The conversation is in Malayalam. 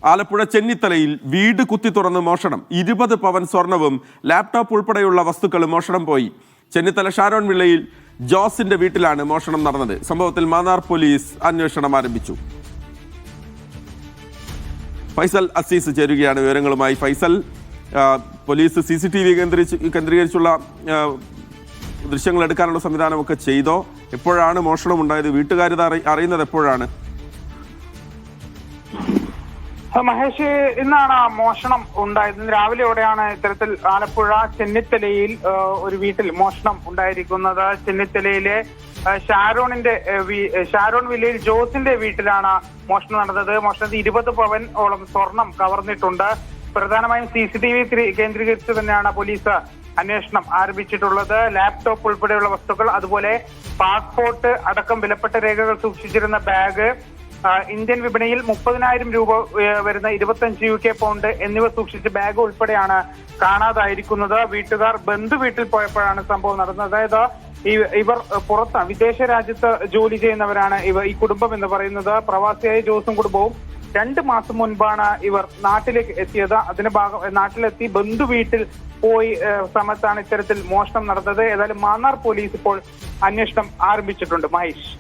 ആലപ്പുഴ ചെന്നിത്തലയിൽ വീട് കുത്തി തുറന്ന് മോഷണം. 20 പവൻ സ്വർണവും ലാപ്ടോപ്പ് ഉൾപ്പെടെയുള്ള വസ്തുക്കളും മോഷണം പോയി. ചെന്നിത്തല ഷാരോൺ വിളയിൽ ജോസിന്റെ വീട്ടിലാണ് മോഷണം നടന്നത്. സംഭവത്തിൽ മാന്നാർ പോലീസ് അന്വേഷണം ആരംഭിച്ചു. ഫൈസൽ അസീസ് ചേരുകയാണ് വിവരങ്ങളുമായി. ഫൈസൽ, പോലീസ് CCTV കേന്ദ്രീകരിച്ചുള്ള ദൃശ്യങ്ങൾ എടുക്കാനുള്ള സംവിധാനമൊക്കെ ചെയ്തോ? എപ്പോഴാണ് മോഷണം ഉണ്ടായത്? വീട്ടുകാരിത് അറിയുന്നത് എപ്പോഴാണ്? മഹേഷ്, ഇന്നാണ് മോഷണം ഉണ്ടായത്. ഇന്ന് രാവിലെയോടെയാണ് ഇത്തരത്തിൽ ആലപ്പുഴ ചെന്നിത്തലയിൽ ഒരു വീട്ടിൽ മോഷണം ഉണ്ടായിരിക്കുന്നത്. ചെന്നിത്തലയിലെ ഷാരോൺ വില്ലയിൽ ജോസിന്റെ വീട്ടിലാണ് മോഷണം നടന്നത്. മോഷണത്തിൽ 20 പവൻ ഓളം സ്വർണം കവർന്നിട്ടുണ്ട്. പ്രധാനമായും CCTV കേന്ദ്രീകരിച്ച് തന്നെയാണ് പോലീസ് അന്വേഷണം ആരംഭിച്ചിട്ടുള്ളത്. ലാപ്ടോപ്പ് ഉൾപ്പെടെയുള്ള വസ്തുക്കൾ, അതുപോലെ പാസ്പോർട്ട് അടക്കം വിലപ്പെട്ട രേഖകൾ സൂക്ഷിച്ചിരുന്ന ബാഗ്, ഇന്ത്യൻ വിപണിയിൽ 30,000 രൂപ വരുന്ന 25 UK പൗണ്ട് എന്നിവ സൂക്ഷിച്ച ബാഗ് ഉൾപ്പെടെയാണ് കാണാതായിരിക്കുന്നത്. വീട്ടുകാർ ബന്ധു വീട്ടിൽ പോയപ്പോഴാണ് സംഭവം നടന്നത്. അതായത് ഇവർ പുറത്ത് വിദേശ രാജ്യത്ത് ജോലി ചെയ്യുന്നവരാണ് ഈ കുടുംബം എന്ന് പറയുന്നത്. പ്രവാസിയായ ജോസും കുടുംബവും 2 മാസം മുൻപാണ് ഇവർ നാട്ടിലേക്ക് എത്തിയത്. നാട്ടിലെത്തി ബന്ധു വീട്ടിൽ പോയി സമയത്താണ് ഇത്തരത്തിൽ മോഷണം നടന്നത്. ഏതായാലും മാന്നാർ പോലീസ് ഇപ്പോൾ അന്വേഷണം ആരംഭിച്ചിട്ടുണ്ട്. മഹേഷ്.